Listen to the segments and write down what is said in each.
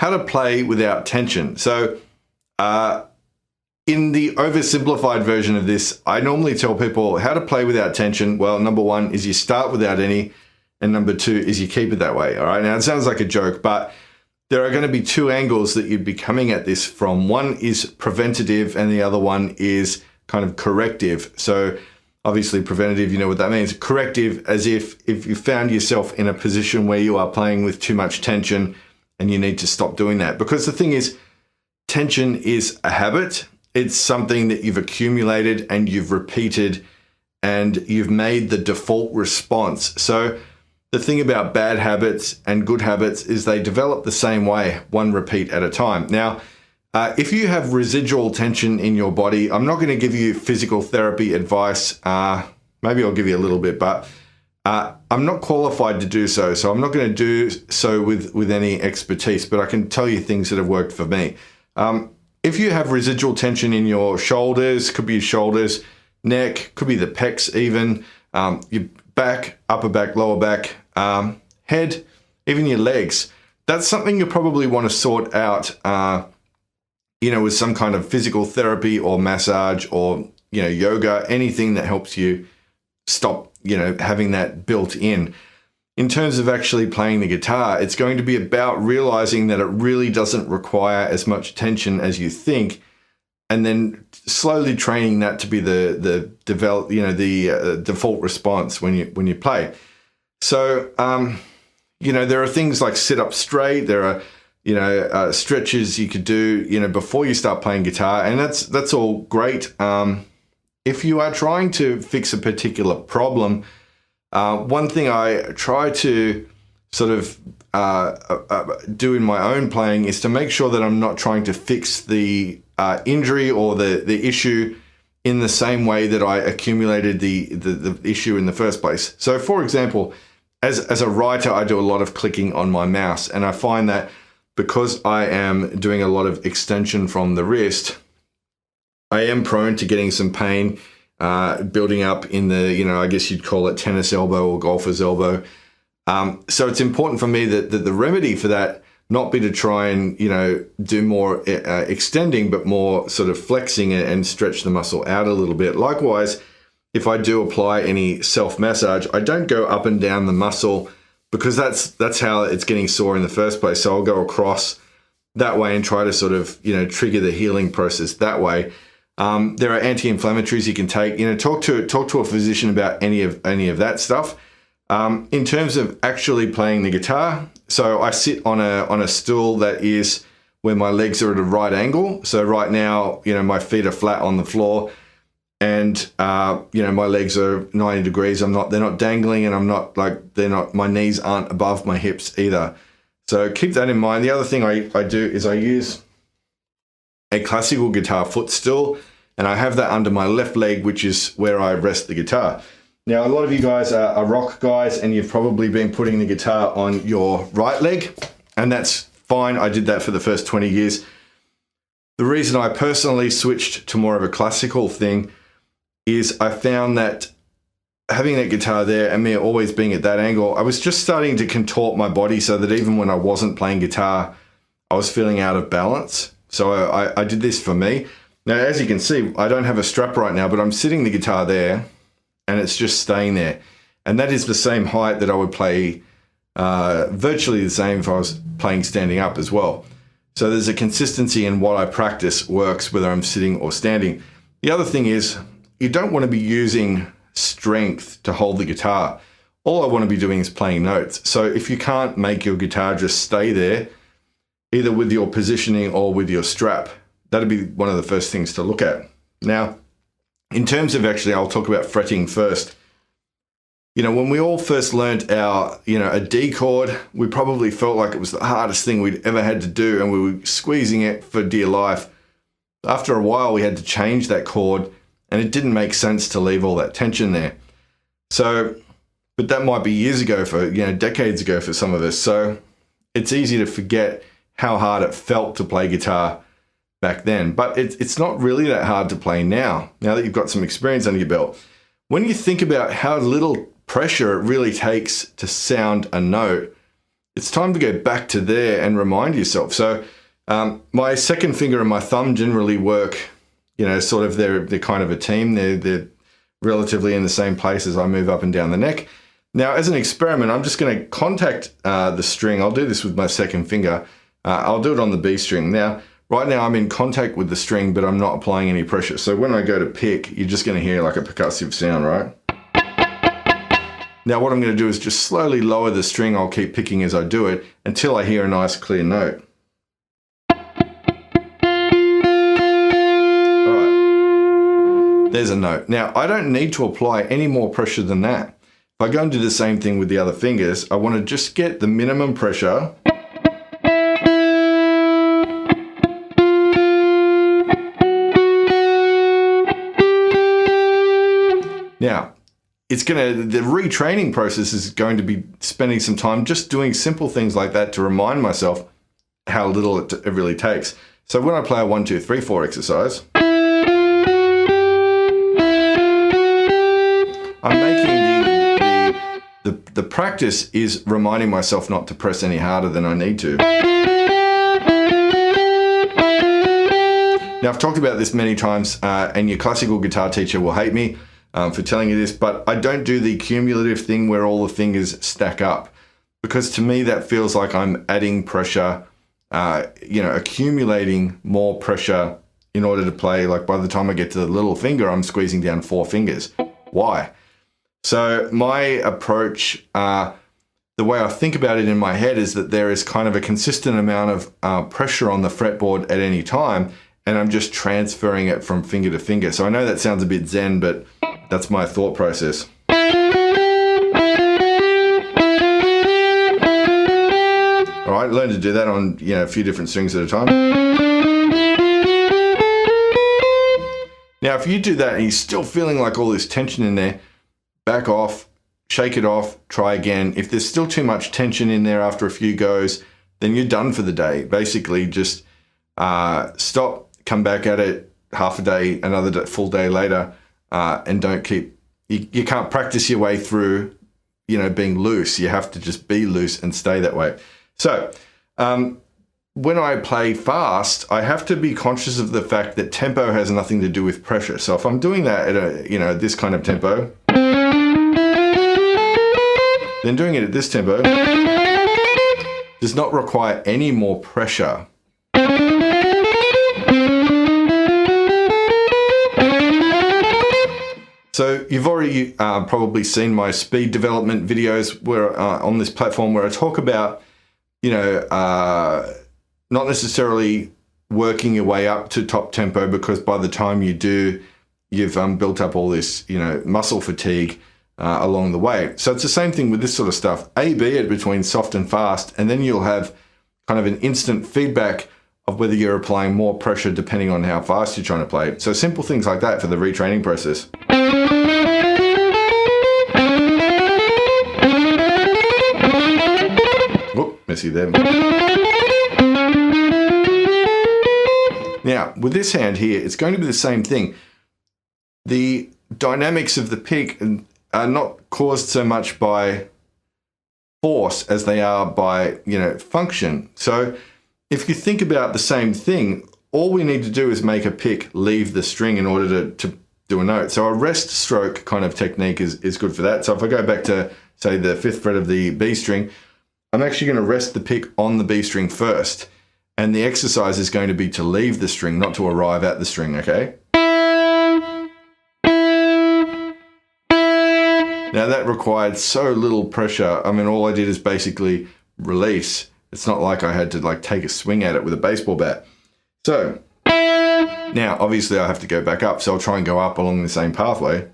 how to play without tension. So in the oversimplified version of this, I normally tell people how to play without tension. Well, number one is you start without any, and number two is you keep it that way. All right. Now it sounds like a joke, but there are going to be two angles that you'd be coming at this from. One is preventative and the other one is kind of corrective. So obviously preventative, you know what that means. Corrective, as if you found yourself in a position where you are playing with too much tension and you need to stop doing that. Because the thing is, tension is a habit. It's something that you've accumulated and you've repeated and you've made the default response. So the thing about bad habits and good habits is they develop the same way, one repeat at a time. Now, if you have residual tension in your body, I'm not going to give you physical therapy advice. Maybe I'll give you a little bit, but I'm not qualified to do so. So I'm not going to do so with any expertise, but I can tell you things that have worked for me. If you have residual tension in your shoulders, could be your shoulders, neck, could be the pecs even, your back, upper back, lower back, head, even your legs, that's something you probably want to sort out, with some kind of physical therapy or massage or, yoga, anything that helps you stop, having that built in. In terms of actually playing the guitar, it's going to be about realizing that it really doesn't require as much tension as you think, and then slowly training that to be the default response when you play. So, there are things like sit up straight. There are, stretches you could do, before you start playing guitar, and that's all great. If you are trying to fix a particular problem, one thing I try to sort of do in my own playing is to make sure that I'm not trying to fix the injury or the issue in the same way that I accumulated the issue in the first place. So, for example, as a writer, I do a lot of clicking on my mouse, and I find that because I am doing a lot of extension from the wrist, I am prone to getting some pain building up in the, I guess you'd call it tennis elbow or golfer's elbow. So it's important for me that the remedy for that not be to try and, do more extending, but more sort of flexing and stretch the muscle out a little bit. Likewise, if I do apply any self-massage, I don't go up and down the muscle because that's how it's getting sore in the first place. So I'll go across that way and try to sort of, trigger the healing process that way. There are anti-inflammatories you can take. Talk to a physician about any of that stuff. In terms of actually playing the guitar, so I sit on a stool that is where my legs are at a right angle. So right now, my feet are flat on the floor, and my legs are 90 degrees. They're not dangling, and my knees aren't above my hips either. So keep that in mind. The other thing I do is I use a classical guitar footstool, and I have that under my left leg, which is where I rest the guitar. Now, a lot of you guys are rock guys, and you've probably been putting the guitar on your right leg, and that's fine. I did that for the first 20 years. The reason I personally switched to more of a classical thing is I found that having that guitar there and me always being at that angle, I was just starting to contort my body so that even when I wasn't playing guitar, I was feeling out of balance. So I did this for me. Now, as you can see, I don't have a strap right now, but I'm sitting the guitar there and it's just staying there. And that is the same height that I would play, virtually the same if I was playing standing up as well. So there's a consistency in what I practice works whether I'm sitting or standing. The other thing is you don't want to be using strength to hold the guitar. All I want to be doing is playing notes. So if you can't make your guitar just stay there, either with your positioning or with your strap, that'd be one of the first things to look at. Now, in terms of I'll talk about fretting first. When we all first learned our, a D chord, we probably felt like it was the hardest thing we'd ever had to do, and we were squeezing it for dear life. After a while, we had to change that chord, and it didn't make sense to leave all that tension there. So, but that might be years ago decades ago for some of us. So it's easy to forget how hard it felt to play guitar back then. But it's not really that hard to play now that you've got some experience under your belt. When you think about how little pressure it really takes to sound a note, it's time to go back to there and remind yourself. So my second finger and my thumb generally work, sort of they're kind of a team. They're relatively in the same place as I move up and down the neck. Now, as an experiment, I'm just going to contact the string. I'll do this with my second finger. I'll do it on the B string. Now, right now I'm in contact with the string, but I'm not applying any pressure. So when I go to pick, you're just going to hear like a percussive sound, right? Now what I'm going to do is just slowly lower the string. I'll keep picking as I do it until I hear a nice clear note. All right, there's a note. Now I don't need to apply any more pressure than that. If I go and do the same thing with the other fingers, I want to just get the minimum pressure. Now, the retraining process is going to be spending some time just doing simple things like that to remind myself how little it really takes. So when I play a 1, 2, 3, 4 exercise, I'm making the practice is reminding myself not to press any harder than I need to. Now, I've talked about this many times, and your classical guitar teacher will hate me for telling you this, but I don't do the cumulative thing where all the fingers stack up, because to me that feels like I'm adding pressure, accumulating more pressure in order to play. Like by the time I get to the little finger, I'm squeezing down 4 fingers. Why? So my approach, the way I think about it in my head is that there is kind of a consistent amount of pressure on the fretboard at any time, and I'm just transferring it from finger to finger. So I know that sounds a bit zen, but that's my thought process. All right, learn to do that on a few different strings at a time. Now, if you do that and you're still feeling like all this tension in there, back off, shake it off, try again. If there's still too much tension in there after a few goes, then you're done for the day. Basically, just stop, come back at it half a day, another day, full day later, and don't keep, you can't practice your way through, being loose. You have to just be loose and stay that way. So when I play fast, I have to be conscious of the fact that tempo has nothing to do with pressure. So if I'm doing that at this kind of tempo, then doing it at this tempo does not require any more pressure. So you've already probably seen my speed development videos where on this platform where I talk about, not necessarily working your way up to top tempo, because by the time you do, you've built up all this, muscle fatigue along the way. So it's the same thing with this sort of stuff. A/B it between soft and fast, and then you'll have kind of an instant feedback of whether you're applying more pressure depending on how fast you're trying to play. So simple things like that for the retraining process. Whoop, messy there. Now, with this hand here, it's going to be the same thing. The dynamics of the pick are not caused so much by force as they are by, function. So if you think about the same thing, all we need to do is make a pick leave the string in order to do a note. So a rest stroke kind of technique is good for that. So if I go back to, say, the 5th fret of the B string, I'm actually going to rest the pick on the B string first. And the exercise is going to be to leave the string, not to arrive at the string, okay? Now that required so little pressure. I mean, all I did is basically release. It's not like I had to take a swing at it with a baseball bat. So now obviously I have to go back up. So I'll try and go up along the same pathway.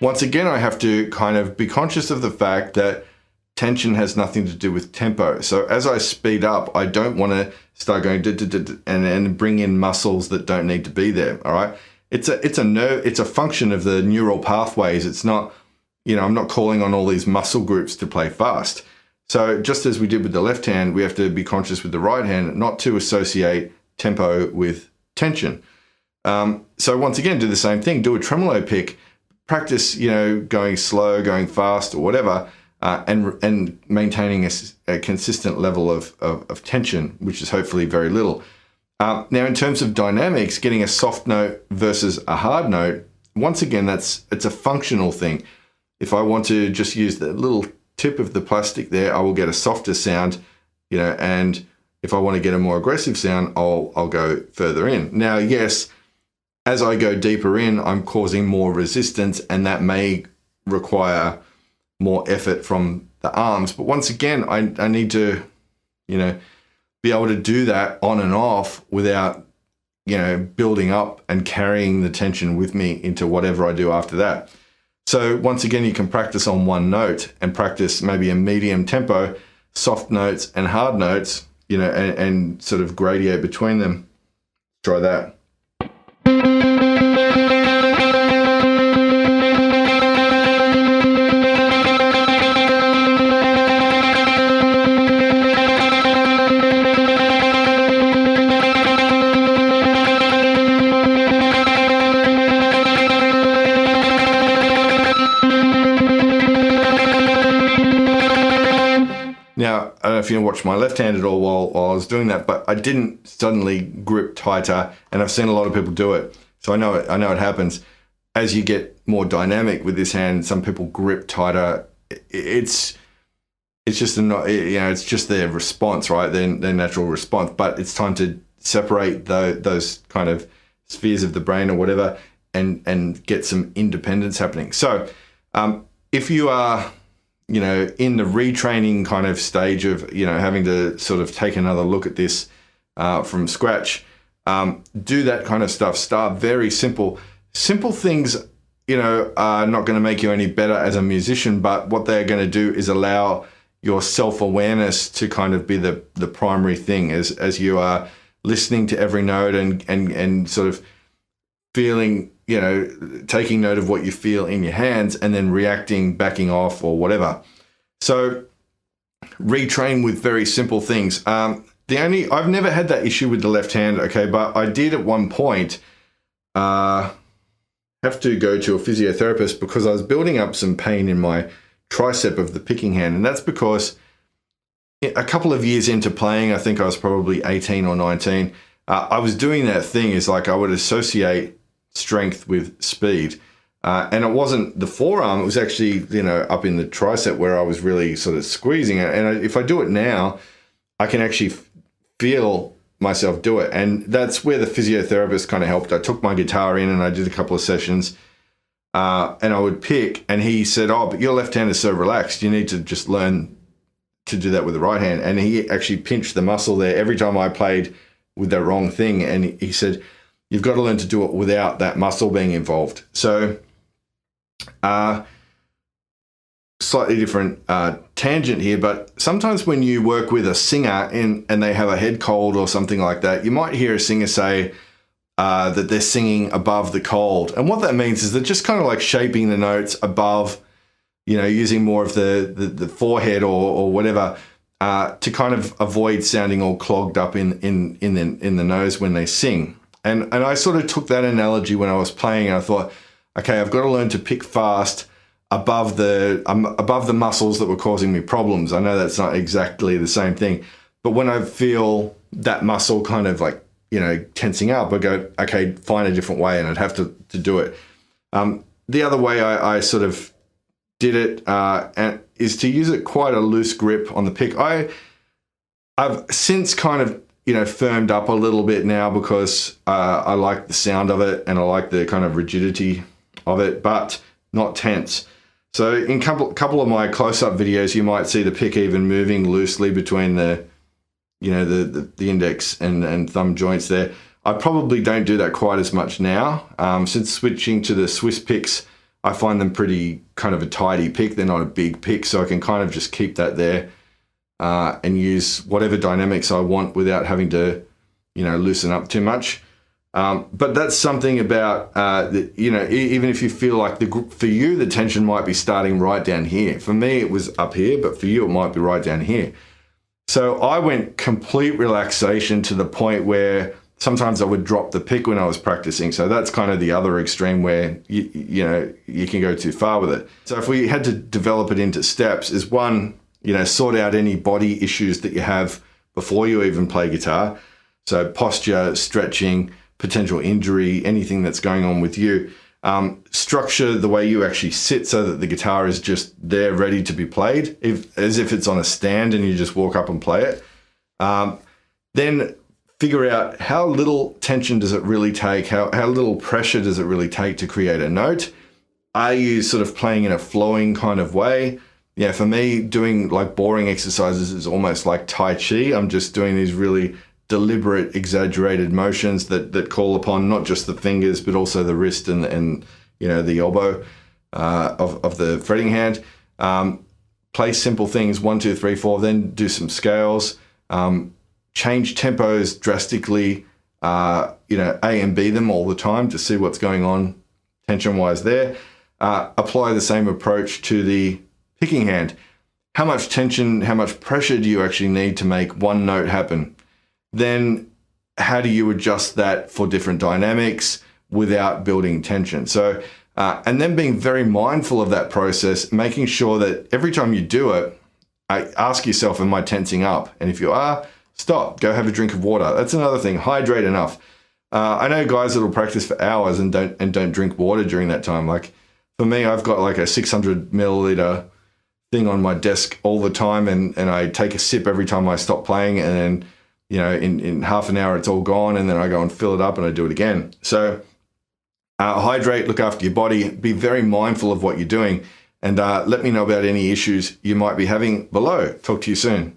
Once again, I have to kind of be conscious of the fact that tension has nothing to do with tempo. So as I speed up, I don't want to start going and bring in muscles that don't need to be there. All right. It's a function of the neural pathways. It's not, I'm not calling on all these muscle groups to play fast. So just as we did with the left hand, we have to be conscious with the right hand not to associate tempo with tension. So once again, do the same thing. Do a tremolo pick. Practice, going slow, going fast, or whatever, and maintaining a consistent level of tension, which is hopefully very little. Now, in terms of dynamics, getting a soft note versus a hard note, once again, it's a functional thing. If I want to just use the little tip of the plastic there, I will get a softer sound, and if I want to get a more aggressive sound, I'll go further in. Now, yes, as I go deeper in, I'm causing more resistance, and that may require more effort from the arms. But once again, I need to, be able to do that on and off without, building up and carrying the tension with me into whatever I do after that. So once again, you can practice on one note and practice maybe a medium tempo, soft notes and hard notes, and sort of gradate between them. Try that. Now, I don't know if you watched my left hand at all while I was doing that, but I didn't suddenly grip tighter, and I've seen a lot of people do it. So I know it happens. As you get more dynamic with this hand, some people grip tighter. It's just it's just their response, right? Their natural response. But it's time to separate those kind of spheres of the brain or whatever, and get some independence happening. So if you are in the retraining kind of stage of, having to sort of take another look at this from scratch, do that kind of stuff. Start very simple. Simple things, are not going to make you any better as a musician, but what they're going to do is allow your self-awareness to kind of be the primary thing as you are listening to every note and sort of feeling, taking note of what you feel in your hands and then reacting, backing off or whatever. So retrain with very simple things. I've never had that issue with the left hand, okay, but I did at one point have to go to a physiotherapist because I was building up some pain in my tricep of the picking hand. And that's because a couple of years into playing, I think I was probably 18 or 19, I was doing that thing is like I would associate strength with speed. And it wasn't the forearm, it was actually, up in the tricep where I was really sort of squeezing it. And if I do it now, I can actually feel myself do it. And that's where the physiotherapist kind of helped. I took my guitar in and I did a couple of sessions and I would pick, and he said, "Oh, but your left hand is so relaxed. You need to just learn to do that with the right hand." And he actually pinched the muscle there every time I played with the wrong thing. And he said, "You've got to learn to do it without that muscle being involved." So slightly different tangent here, but sometimes when you work with a singer and they have a head cold or something like that, you might hear a singer say that they're singing above the cold. And what that means is they're just kind of like shaping the notes above, using more of the forehead or whatever to kind of avoid sounding all clogged up in the nose when they sing. And I sort of took that analogy when I was playing, and I thought, okay, I've got to learn to pick fast above the muscles that were causing me problems. I know that's not exactly the same thing, but when I feel that muscle kind of like, tensing up, I go, okay, find a different way, and I'd have to do it. The other way I sort of did it is to use it quite a loose grip on the pick. I've since kind of, firmed up a little bit now because I like the sound of it and I like the kind of rigidity of it, but not tense. So in couple of my close-up videos, you might see the pick even moving loosely between the index and thumb joints there. I probably don't do that quite as much now. Since switching to the Swiss picks, I find them pretty kind of a tidy pick. They're not a big pick, so I can kind of just keep that there and use whatever dynamics I want without having to, loosen up too much. But that's something about, even if you feel like for you, the tension might be starting right down here. For me, it was up here, but for you, it might be right down here. So I went complete relaxation to the point where sometimes I would drop the pick when I was practicing. So that's kind of the other extreme where you can go too far with it. So if we had to develop it into steps, is one, sort out any body issues that you have before you even play guitar. So posture, stretching, potential injury, anything that's going on with you. Structure the way you actually sit so that the guitar is just there ready to be played, as if it's on a stand and you just walk up and play it. Then figure out how little tension does it really take, how little pressure does it really take to create a note. Are you sort of playing in a flowing kind of way? Yeah, for me, doing like boring exercises is almost like Tai Chi. I'm just doing these really deliberate, exaggerated motions that call upon not just the fingers, but also the wrist and the elbow of the fretting hand. Play simple things, 1, 2, 3, 4, then do some scales. Change tempos drastically, A and B them all the time to see what's going on tension-wise there. Apply the same approach to the picking hand. How much tension, how much pressure do you actually need to make one note happen? Then how do you adjust that for different dynamics without building tension? So, and then being very mindful of that process, making sure that every time you do it, ask yourself, am I tensing up? And if you are, stop, go have a drink of water. That's another thing, hydrate enough. I know guys that will practice for hours and don't drink water during that time. Like for me, I've got like a 600 milliliter thing on my desk all the time, and I take a sip every time I stop playing, and then in half an hour it's all gone, and then I go and fill it up and I do it again. So hydrate, look after your body, be very mindful of what you're doing, and let me know about any issues you might be having below. Talk to you soon.